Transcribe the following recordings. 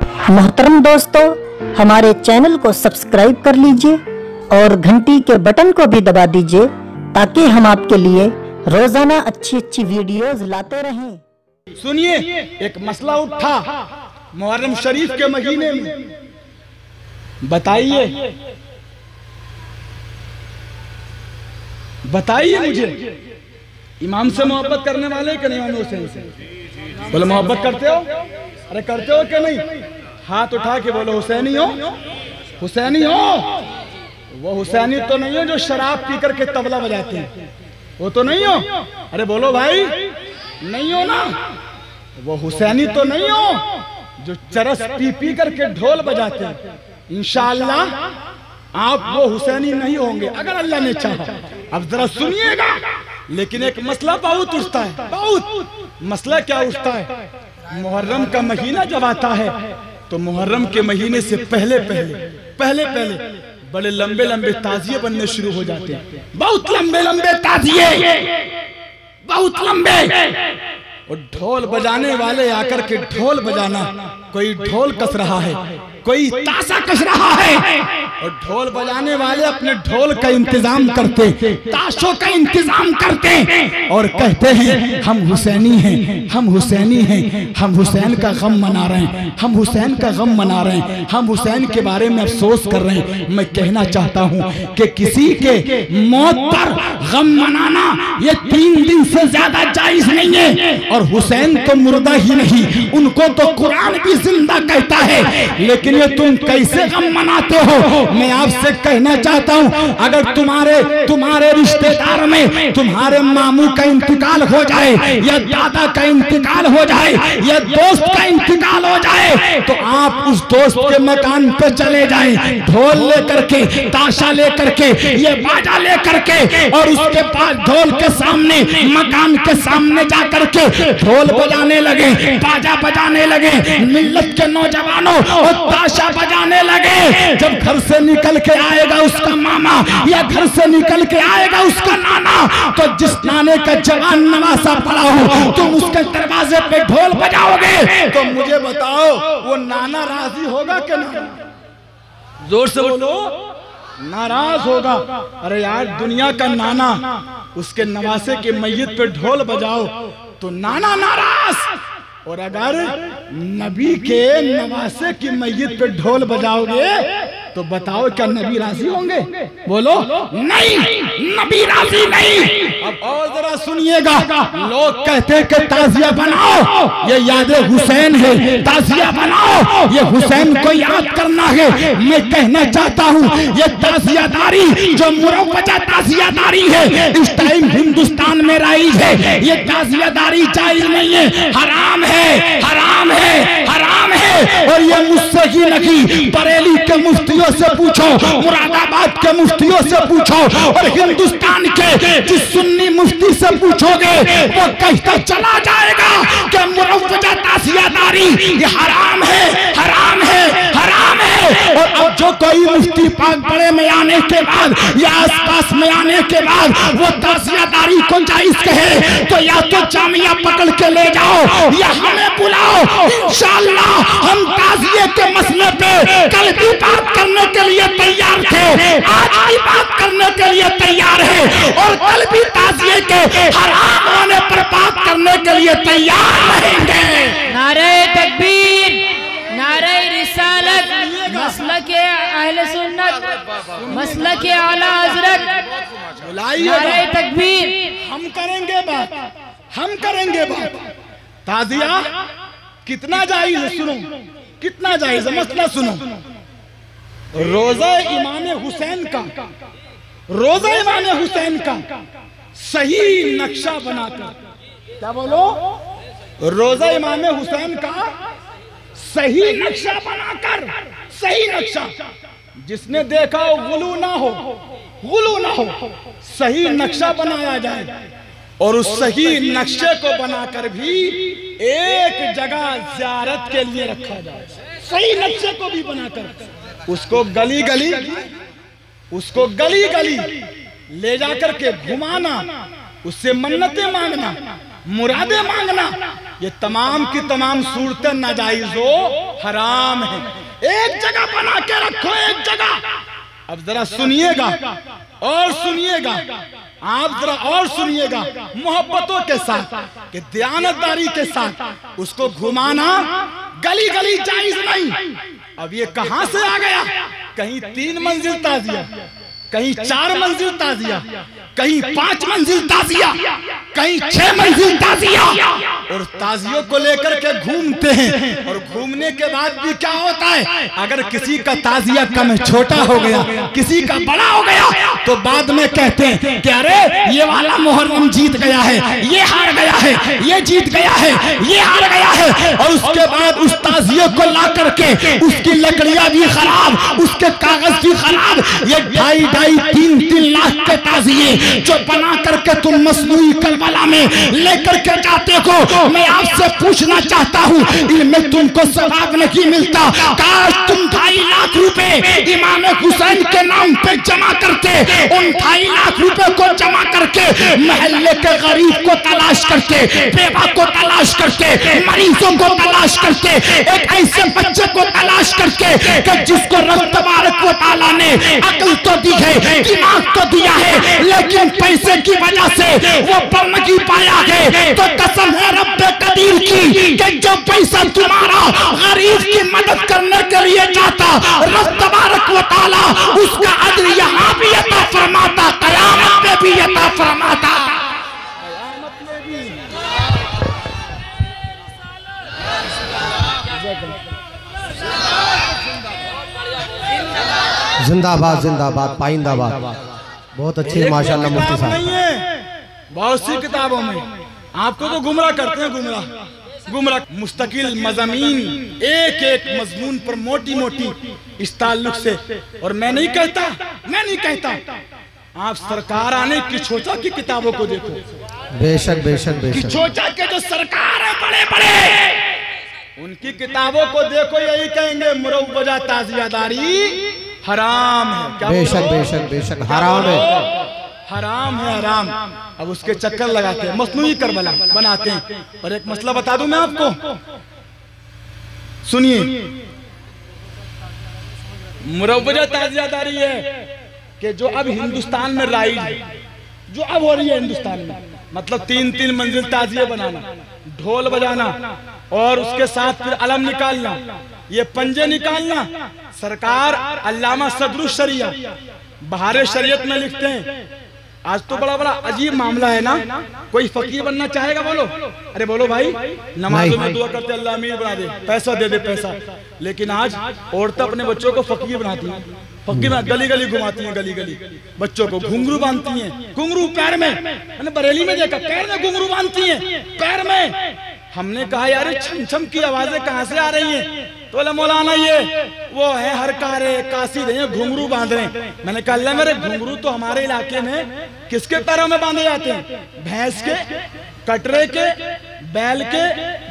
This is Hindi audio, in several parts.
मोहतरम दोस्तों, हमारे चैनल को सब्सक्राइब कर लीजिए और घंटी के बटन को भी दबा दीजिए ताकि हम आपके लिए रोजाना अच्छी अच्छी वीडियोस लाते रहें। सुनिए, एक मसला उठा मुहर्रम शरीफ के महीने में। बताइए मुझे, इमाम से मोहब्बत करने वाले कि नहीं? इमाम हुसैन से बोले मोहब्बत करते हो? अरे करते हो कि नहीं? हाथ उठा के बोलो हुसैनी हो, हुसैनी हो। वो हुसैनी तो नहीं हो जो शराब पी करके तबला बजाते हैं, वो तो नहीं हो। अरे बोलो भाई, नहीं हो ना? वो हुसैनी तो नहीं हो जो चरस पी पी करके ढोल बजाते हैं। इंशाअल्लाह आप वो हुसैनी नहीं होंगे अगर अल्लाह ने चाहा। अब जरा सुनिएगा, लेकिन एक मसला बहुत उठता है, बहुत मसला। क्या उठता है? मुहर्रम का महीना जब आता है तो मुहर्रम के महीने से पहले बड़े लंबे लंबे ताजिए बनने शुरू हो जाते हैं। बहुत लंबे लंबे ताजिए, बहुत लंबे। और ढोल बजाने वाले आकर के ढोल बजाना, कोई ढोल कस रहा है, कोई ताशा कस रहा है। और ढोल बजाने वाले अपने ढोल का इंतजाम करते, ताशों का इंतजाम करते और कहते हैं हम हुसैनी हैं, हम हुसैनी हैं, हम हुसैन का गम मना रहे हैं, हम हुसैन का गम मना रहे हैं, हम हुसैन के बारे में अफसोस कर रहे हैं। मैं कहना चाहता हूं कि किसी के मौत पर गम मनाना ये 3 दिन से ज्यादा जायज नहीं है। और हुसैन तो मुर्दा ही नहीं, उनको तो कुरान भी जिंदा कहता है। लेकिन ये तुम कैसे गम मनाते हो? मैं आपसे कहना चाहता हूं, अगर तुम्हारे रिश्तेदार में तुम्हारे मामू का इंतकाल हो जाए, या दादा का इंतकाल हो जाए, या दोस्त का इंतकाल हो जाए, तो आप उस दोस्त के मकान पे चले जाएं, ढोल लेकर के, ताशा लेकर के, ये बाजा लेकर के, और उसके पास ढोल के सामने, मकान के सामने जाकर के ढोल बजाने लगे, बाजा बजाने लगे, मिल्लत के नौजवानों और ताशा बजाने लगे। जब घर से निकल के आएगा उसका मामा, या घर से निकल के आएगा उसका नाना, तो जिस नाने का जवान नवासा पड़ा हो तुम उसके दरवाजे पे ढोल बजाओगे, तो मुझे बताओ वो नाना राजी होगा कि नहीं? जोर से बोलो, नाराज होगा। अरे यार, दुनिया का नाना, उसके नवासे के मैयत पे ढोल बजाओ तो नाना नाराज, और अगर नबी के नवासे की मैयत पे ढोल बजाओगे तो बताओ क्या नबी राजी होंगे? बोलो नहीं, नबी राजी नहीं। अब और जरा सुनिएगा, लोग कहते हैं कि ताजिया बनाओ, ये याद हुसैन है, ताजिया बनाओ, ये हुसैन को याद करना है। मैं कहना चाहता हूँ, ये ताजियादारी जो मुरव्वजा ताजियादारी है इस टाइम हिंदुस्तान में राइज है। ये ताजियादारी जायज नहीं है, हराम है, हराम है, हराम है। और ये मुझसे ही नहीं, बरेली के मुफ्तियों से पूछो, मुरादाबाद के मुफ्तियों से पूछो, और हिंदुस्तान के जिस सुन्नी मुफ्ती से पूछोगे वो कहता चला जाएगा कि मुरव्वजा ताजियादारी ये हराम है, हराम है, हराम है। और अब जो कोई मुफ्ती पाक बड़े में आने के बाद या आसपास में आने के बाद वो ताजियादारी को जायज कहे, तो या तो जामिया पकड़ के ले जाओ या हमें बुलाओ। इंशाअल्लाह हम ताजिए के मसले पे कल भी बात करने के लिए तैयार थे, आज भी बात करने के लिए तैयार है, और कल भी ताजिए के हराम होने पर बात करने के लिए तैयार रहेंगे। नारे तकबीर, नारे रिसालत, मसलके अहले सुन्नत, मसलके आला हजरत, नारे तकबीर। हम करेंगे बात, हम करेंगे बात। ताजिया कितना जायज है? सुनो कितना जायज है, मसला सुनो। रोजा इमाम हुसैन का, रोजा इमाम हुसैन का सही नक्शा बनाकर, क्या बोलो, रोजा इमाम हुसैन का सही नक्शा बनाकर, सही नक्शा, जिसने देखा हो गुलू ना हो, गुलू ना हो, सही नक्शा बनाया जाए। और उस सही नक्शे को बनाकर भी एक जगह ज़ियारत के लिए रखा जाए। सही नक्शे को भी बनाकर उसको गली गली, उसको गली गली ले जाकर के घुमाना, उससे मन्नतें मांगना, मुरादे मांगना, ये तमाम की तमाम सूरतें नाजायज़ो हराम है। एक जगह बना के रखो, एक जगह। अब जरा सुनिएगा और सुनिएगा, आप जरा और सुनिएगा मोहब्बतों के साथ, कि दयानतदारी के साथ उसको घुमाना गली गली जायज नहीं। अब ये कहां से आ गया? कहीं 3 मंजिल ताजिया, कहीं 4 मंजिल ताजिया, कहीं 5 मंजिल ताजिया, कहीं 6 मंजिल ताजिया, और ताजियों को लेकर के घूमते हैं। और घूमने के बाद भी क्या होता है? अगर किसी का ताजिया कम छोटा हो गया, किसी का बड़ा हो गया, तो बाद में कहते हैं कि अरे ये वाला मुहर्रम जीत गया है, ये हार गया है, ये जीत गया है, ये हार गया है। और उसके बाद उस ताजिए को ला करके उसकी लकड़ियां भी खराब, उसके कागज भी खराब। ये 2.5-3 लाख के ताजिए जो बना करके तुम मसनूई करबला में लेकर के जाते हो, मैं आपसे पूछना चाहता हूँ, इनमें तुमको सवाब नहीं मिलता? काश तुम 2.5 लाख रुपए इमाम हुसैन के नाम पे जमा करते, उन 2.5 लाख रुपए को जमा करके महल्ले के गरीब को तलाश करते, बेवा को तलाश करते, मरीजों को तलाश करते, एक ऐसे बच्चे को तलाश करके कि जिसको रब तबारक व तआला ने अक्ल तो दी है, दिमाग तो दिया है, लेकिन पैसे की वजह से वो पढ़ नहीं पाया है। तो कसम है रब्बे कदीर की कि जो पैसा तुम्हारा गरीब की मदद करने के लिए जाता, रब तबारक व तआला उसका अज्र यहाँ भी अता फरमाता, क़यामत में भी अता फरमाता। जिंदाबाद जिंदाबाद पाइंदाबाद। बहुत अच्छी माशाल्लाह मुफ्ती साहब। नहीं है, बहुत सी किताबों में आपको तो गुमराह करते हैं, गुमराह मुस्तकिल मज़ामीन, एक एक मजमून पर मोटी मोटी इस ताल्लुक से। और मैं नहीं कहता, आप सरकार आने की छोचा की किताबों को देखो। बेशक बेशक बेशक। छोचा के जो सरकार है बड़े बड़े, उनकी किताबों को देखो, यही कहेंगे मुरव्वजा ताज़ियादारी हराम है। क्या? बेशक बेशक बेशक हराम है, हराम है, हराम। अब उसके चक्कर लगाते हैं, मसनूई करबला बनाते हैं। और एक मसला बता दूं मैं आपको, सुनिए। मुरव्वजा ताज़ियादारी है कि जो अब हिंदुस्तान में राइज है, जो अब हो रही है हिंदुस्तान में, मतलब 3-3 मंजिल ताजिए बनाना, ढोल बजाना, और उसके साथ फिर अलम निकालना, ये पंजे निकालना। सरकार अल्लामा सदरुश शरिया बहारे शरीयत में लिखते हैं, आज तो बड़ा बड़ा अजीब मामला है ना, कोई फकीर बनना चाहेगा? बोलो, अरे बोलो भाई, नमाजों में दुआ करते अल्लाह अमीर बना दे, पैसा दे दे पैसा। लेकिन आज औरतें अपने बच्चों को फकीर बनाती हैं, फकीर में गली गली घुमाती हैं, गली गली बच्चों को घुंघरू बांधती हैं, घुंघरू पैर में, मैंने बरेली में देखा, पैर में घुंघरू बांधती हैं, पैर में। हमने कहा यार छम छम की आवाजें कहाँ से आ रही हैं? तो बोले मौलाना ये वो है हर कारे कासी रहे हैं, घुंघरू बांध रहे हैं। मैंने कहा अल्लाह मेरे घुंघरू तो हमारे इलाके में किसके पैरों में बांधे जाते हैं? भैंस के, कटरे के, बैल के,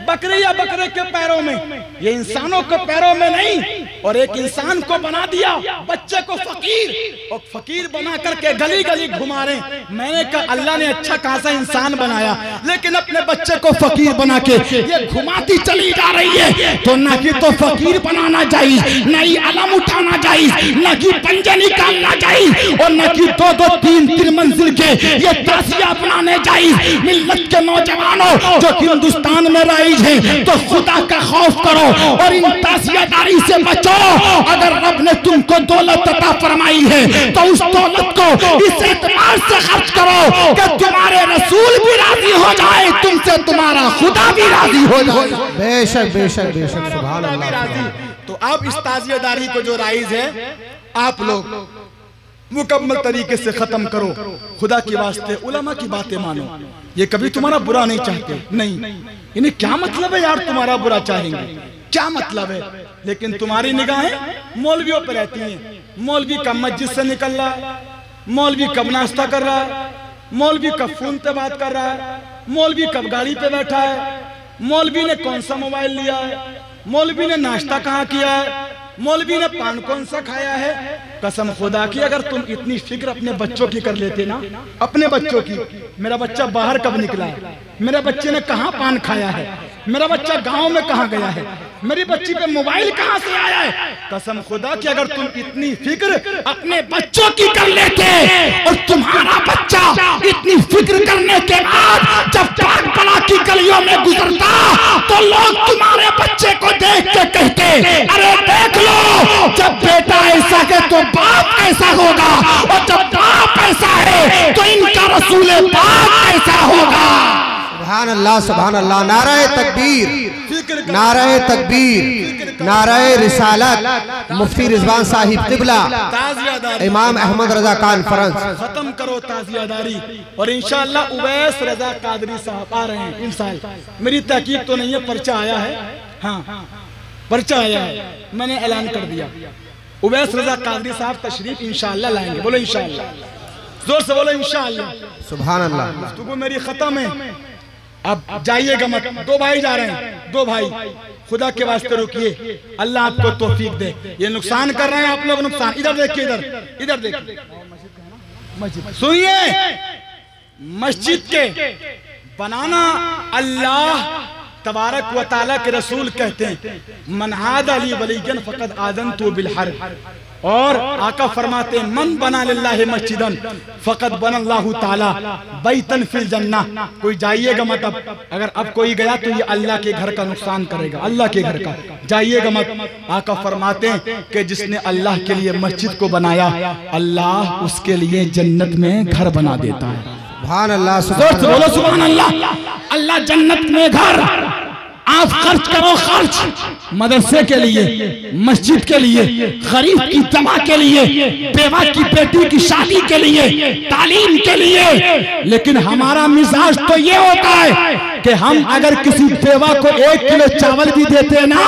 बकरे या बकरे के पैरों में, ये इंसानों के पैरों में नहीं। और एक इंसान को बना दिया, बच्चे को फकीर, और फकीर बना करके गली गली घुमा रहे। मैंने कहा अल्लाह ने अच्छा खासा इंसान बनाया, लेकिन अपने बच्चे को फकीर बना के ये घुमाती चली जा रही है। तो न कि तो फकीर बनाना जायज, न ही अलम उठाना जायज, न कि पंजे निकालना जायज, और न कि 2-2, 3-3 मंजिल के ये ताजिया बनाने जायज। मिल्लत के नौजवानों जो हिंदुस्तान में राइज हैं, तो खुदा का खौफ करो और इन ताजियादारी से बचो। अगर रब ने तुमको दौलत अता फरमाई है, तो उस दौलत को इस एतबार से खर्च करो कि तुम्हारे रसूल भी राजी हो जाए, तुमसे तुम्हारा खुदा भी राजी हो जाए। बेशक बेशक बेशक, सुभान अल्लाह। तो अब इस ताजियादारी को जो राइज है, आप लोग मुकम्मल तरीके से खत्म करो। खुदा के वास्ते उलमा की बातें मानो, ये कभी तुम्हारा बुरा नहीं चाहते, नहीं। इन्हें क्या मतलब है यार तुम्हारा बुरा चाहेंगे, क्या मतलब है? लेकिन तुम्हारी निगाहें मौलवियों पर रहती हैं। मौलवी कब मस्जिद से निकल रहा है, मौलवी कब नाश्ता कर रहा है, मौलवी कब फोन पे बात कर रहा है, मौलवी कब गाड़ी पे बैठा है, मौलवी ने कौन सा मोबाइल लिया है, मौलवी ने नाश्ता कहाँ किया है, मौलवी ने पान कौन सा खाया है? कसम खुदा की अगर तुम इतनी फिक्र अपने बच्चों की कर लेते ना, अपने बच्चों की, मेरा बच्चा बाहर कब निकला है, मेरे बच्चे ने कहाँ पान खाया है, मेरा बच्चा गांव में कहाँ गया है, मेरी बच्ची पे मोबाइल कहाँ से आया है, कसम खुदा की अगर तुम इतनी फिक्र अपने बच्चों की कर लेते और तुम्हारा बच्चा इतनी फिक्र करने के बाद जब पाक की गलियों में गुजरता तो लोग तुम्हारे बच्चे को देख के कहते, अरे देख लो जब बेटा ऐसा है तो बाप ऐसा होगा, और जब बाप ऐसा है तो इनका रसूल पाक ऐसा होगा। सुभान अल्लाह, सुभान अल्लाह। नाराए तकबीर, नाराए तकबीर, नाराए रिसालत। मुफ्ती रिजवान साहिब किबला, इमाम अहमद रजा कॉन्फ्रेंस। खत्म करो ताजियादारी, और इंशाअल्लाह उवैस रजा कादरी साहब आ रहे हैं इंशाअल्लाह। मेरी तहकीक तो नहीं है, पर्चा आया है, हाँ पर्चा आया है, मैंने ऐलान कर दिया। उवैस रजा कादरी साहब तशरीफ इंशाअल्लाह लाएंगे। बोलो इंशाअल्लाह, जोर से बोलो इंशाअल्लाह। सुभान अल्लाह। गुफ्तगू मेरी खत्म है, अब जाइएगा मत। दो भाई जा रहे हैं, दो भाई, खुदा के वास्ते रुकिए, अल्लाह आपको तौफीक दे। ये नुकसान कर रहे हैं आप लोग, नुकसान। इधर देखिए, इधर देखिए, सुनिए, मस्जिद के बनाना अल्लाह तबारक व तआला के रसूल कहते हैं, मन आदा ली वलियन फक़द आज़नतु बिल हर्ब। और आका फरमाते हैं, मन बना लिल्लाहि मस्जिदन फक़द बनल्लाहु तआला बैतन फिल जन्नह। कोई जाइएगा मत, अब अगर अब कोई गया तो ये अल्लाह के घर का नुकसान करेगा, अल्लाह के घर का, जाइएगा मत। आका फरमाते हैं कि जिसने अल्लाह के लिए मस्जिद को बनाया, अल्लाह उसके लिए जन्नत में घर बना देता है। सुभान अल्लाह, बोलो सुभान अल्लाह। अल्लाह जन्नत में घर, आप खर्च करो, खर्च मदरसे के लिए, मस्जिद के लिए, गरीब की दवा के लिए, बेवा की बेटी की शादी के लिए, तालीम के लिए। लेकिन हमारा मिजाज तो ये होता है कि हम अगर किसी बेवा को 1 किलो चावल भी देते हैं ना,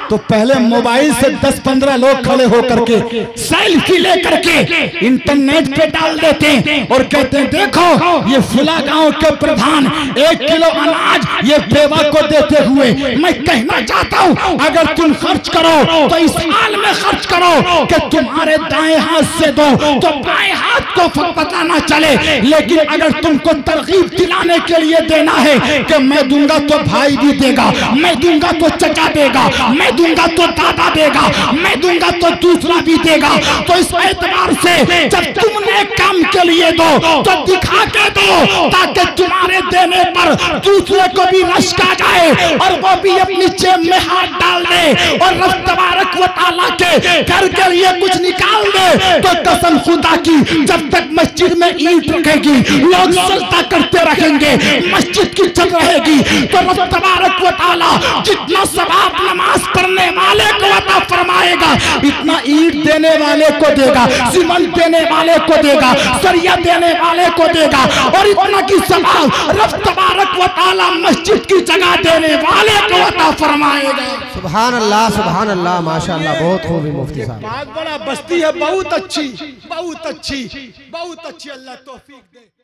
तो पहले मोबाइल से 10-15 लोग खड़े होकर के सेल्फी लेकर के इंटरनेट पे डाल देते हैं और कहते हैं, देखो ये फुला गांव के प्रधान 1 किलो अनाज ये बेवा को देते हुए। मैं कहना चाहता हूं, अगर तुम खर्च करो तो इस हाल में खर्च करो कि तुम्हारे दाएं हाथ से दो तो बाएं हाथ को पता ना चले। लेकिन अगर तुमको तरगीब दिलाने के लिए देना है कि मैं दूंगा तो भाई भी देगा, मैं दूंगा तो चचा देगा, मैं दूंगा तो दादा देगा, मैं दूंगा तो दूसरा भी देगा, तो इस एतबार से जब तुमने काम के लिए दो तो दिखा के दो, ताकि तुम्हारे देने पर दूसरे को भी रश्क आ जाए और वो भी अपनी जेब में हाथ डाल दे और रब तबारक व तआला के घर के लिए कुछ निकाल दे। तो कसम खुदा की, जब तक मस्जिद में ईंट रखेगी, लोग सजदा करते रहेंगे, मस्जिद की छत रहेगी, तो रब तबारक व तआला जितना सवाब नमाज पढ़ने वाले को अता फरमाएगा, इतना ईंट देने वाले को देगा, सीमेंट देने वाले को देगा, सरिया देने वाले को देगा, और इतना की सवाब रब तबारक व तआला मस्जिद की जगह देने वाले को अता फरमाएगा। सुभान अल्लाह, सुभान अल्लाह, माशाअल्लाह, बहुत खूबी मुफ्ती साहब। बहुत बड़ा बस्ती है, बहुत अच्छी, बहुत अच्छी, बहुत अच्छी। अल्लाह तौफीक दे।